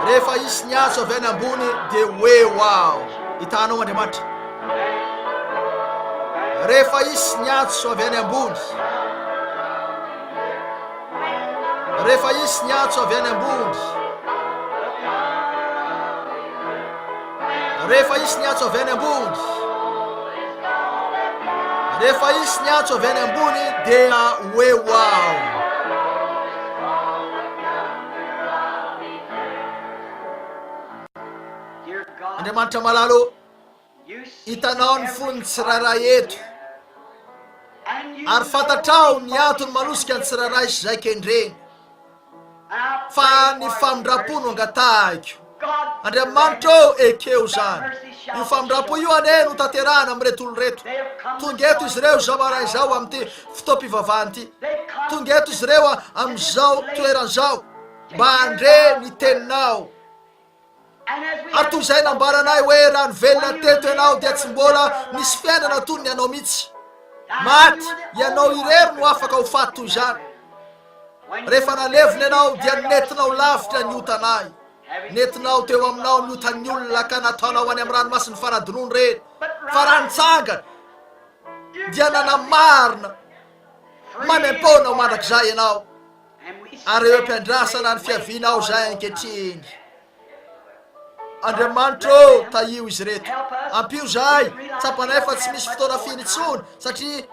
Rehefa isy ny antso avy any ambony dia hoe wow, hitanao Andriamanitra. Rehefa isy ny antso avy any ambony, rehefa isy ny antso avy any ambony, rehefa isy ny antso avy any ambony, rehefa isy ny antso avy any ambony dia hoe wow. Andriamanitra malalo, hitanao ny fon'ny tsirairay eto ary fantatrao ny antony manosika ny tsirairay sy zay kendreny, fa ny famindrapo no angatahiko. Andriamanitra ekeo zany. Io famindrapo io ane no tanterahana amin'reto olo reto. Tonga eto izy ireo zao maraina zao amin'ity fotoam-pivavahana ity. Tonga eto izy ireo amin'izao toeran'izao mba andre ny teninao. Ary toy izay nambaranay hoe raha nivelona teto ianao dia tsy mbola nisy fiainana toy ny ianao mihitsy. Maty ianao irery no afaka ho faty toy izany. Rehefa nalevina ianao dia nentinao lavitra ny otanay. Nentinao teo aminao ny otan'ny olona ka nataonao any amin'ny ranomasiny fanadinoany reny. Fa raha nitsangana dia nanamarina mamem-pona ho mandrakizay ianao. Ary eo am-piandrasana ny fiavinao zay ankehitriny. Andriamanitra taio izy reto. Ampio zahay, tsapanay fa tsy misy fotoana finitsony satria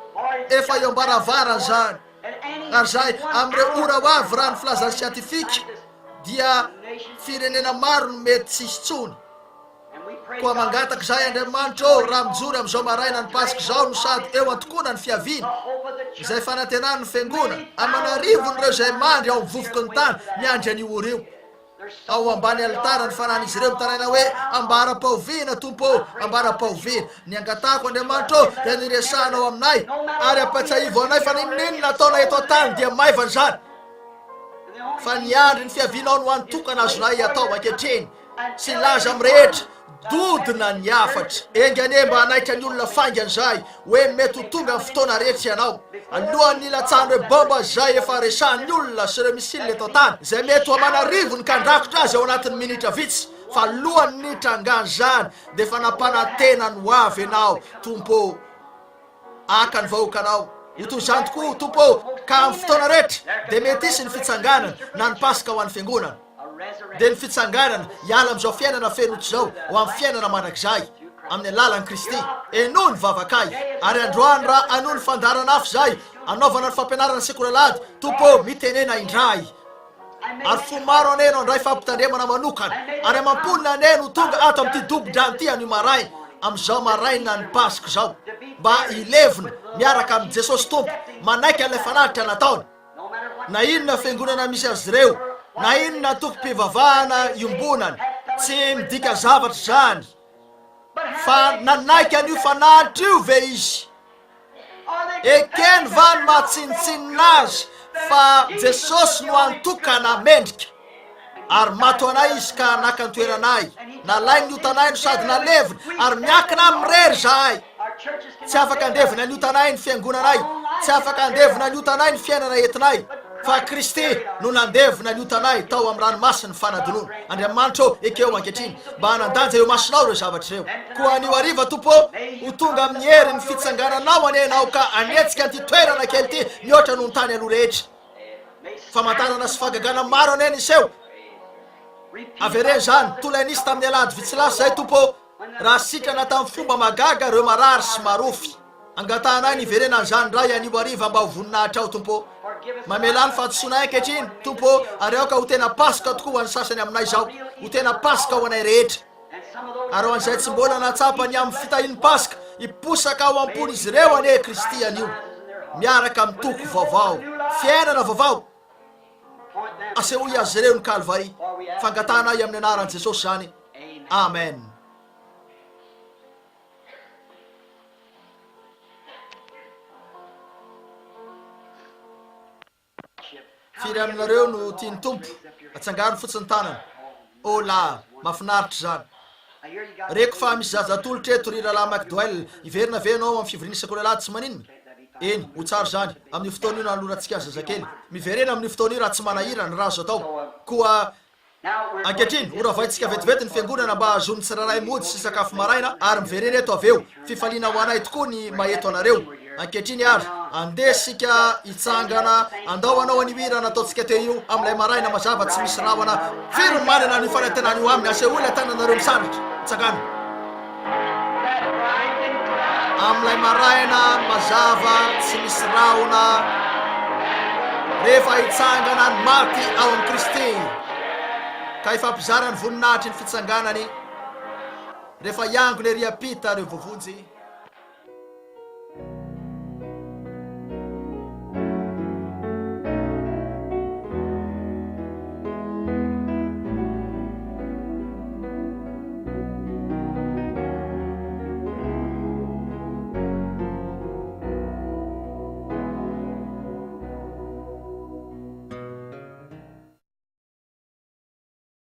efa eo ambaravarana zany. Ary zahay amin'ireo ora ho avy raha ny filazana siantifika dia firenena maro no mety tsisy tsony. Koa mangataka zahay Andriamanitra raha mijory amin'izao maraina ny pasika zao no sady eo antokona ny fiaviana izay fanantenana ny fiangonana amanarivon'ireo izay mandry ao mivovoka ny tany miandry an'io ora io. Ao ambany alitara ny fanan'izy ireo mitaraina hoe ambara-pahoviana tompo, ambara-pahoviana. Ny angatahako Andriamanitra dia niresahanao aminay ary ampatsahivo anay fa ninona nataonay eto an-tany dia maivana zany. Fa niandry ny fiavinao no antokana azonay atao ankehitriny sy laza amin'ny rehetra dodina ny afatra. Engane mba hanaitra ny olona faingan'izay hoe mety ho tonga amin'ny fotoana rehetra ianao. Alohan'ny nilatsahany hoe bomba zay efa resahan'ny olona sy ireo misilina eto an-tany izay mety ho amanarivony ka andrakotra azy ao anatin'ny minitra vitsy. Fa alohan'ny nitrangany zany dia efa nampanantena ny ho avy ianao tompo, aka ny vahoakanao. Ito zany tokoa tompo ka amin'ny fotoana rehetra dia mety hisy ny fitsanganana na ny pasika ho an'ny fiangonana. Dia ny fitsanganana hiala amin'izao fiainana fenotra zao ho amin'ny fiainana mandrakizay amin'ny alalan'i Kristy. Eno ny vavakay ary androany raha ano ny fandarana afo zay anaovana ny fampianarana sekolalady tompo mitenena indray. Ary fo maro aneno andray fampitandremana manokana ary amam-polina aneno tonga ato amin'ity dobo-drano ity anio maraina amin'izao maraina ny pasika zao mba hilevina miaraka amin'ny Jesosy tompo manaiky an'ilay fanaritra nataony. Na inona fiangonana misy azy ireo, na inona toko-pivavahana iombonany, tsy midika zavatra zany fa nanaiky an'io fanaritra io ve izy. Ekeny va ny mahatsinitsinina azy fa Jesosy no antokana mendrika ary mato anay izy ka naka ny toeranay. Nalainy otanay no sady nalevina ary miakina amin'ny rery zahay. Tsy afaka andevina ny otanay ny fiangonanay, tsy afaka andevina ny otanay ny fiainana entinay, fa Kristy no nandevina ny otanay tao amin'ny ranomasiny fanadinoana. Andriamanitra ekeo ankehitriny mba hanandanja eo masinao ireo zavatra ireo. Koa anio hariva tompo ho tonga amin'ny hery ny fitsangananao anenao ka anetsika an'ity toerana kely ity mihoatra noho ny tany aloha rehetra. Famantarana sy fagagana maro anena iseho. Avereny zany tolay nisy tamin'ny alady vitsilasa zay tompo raha sitrana tamin'ny fomba magaga ireo marary sy marofy. angatanay niverenany zany ray anio ariva mba ho voninahitra ao tompo. Mamelany fahatosoanay ankehitriny tompo, ary aoka ho tena pasoka tokoa ho an'ny sasany aminay zao, ho tena pasoka ho anay rehetra. Ary ho an'izay tsy mbola natsapany amin'ny fitahin'ny pasoka hiposaka ao am-pony izy ireo ane Kristy anio, miaraka amin'ny toko vaovao, fiainana vaovao. Asehoy azy ireo ny Kalvari, fangatanay amin'ny anaran'i Jesosy zany. Amen. Firy aminareo no tiany tompo atsangano fotsiny tanana. O la, mahafinaritra zany. Reko fa misy zazatolotra eto ry Rahalahy McDowell, iverina ve anao amin'ny fivorinisako lehilahy tsy maninona? Eny, ho tsara zany. Amin'ny fotoana io nalorantsika zazakely. Miverena amin'ny fotoana io raha tsy manahira ny raha azo atao. Koa ankehitriny oravaitsika vetivety ny fiangonana mba azony tsiraray mody sy sakafo maraina, ary miverena eto aveo. Fifaliana ho anay tokoa ny maheto anareo. Ankehitriny ary andesika hitsangana, andao anao anihira nataotsika teo io amin'ilay maraina mazava tsy misy rahona. Firy manana ny fanantenany io aminy, aseholy atananareo misandratra. Tsangana amin'ilay maraina mazava tsy misy rahona, rehefa hitsangana ny maty ao amin'ny Kristy, ka ifampizarany voninahitry ny fitsanganany rehefa iangony ery ampita reo vovonjy.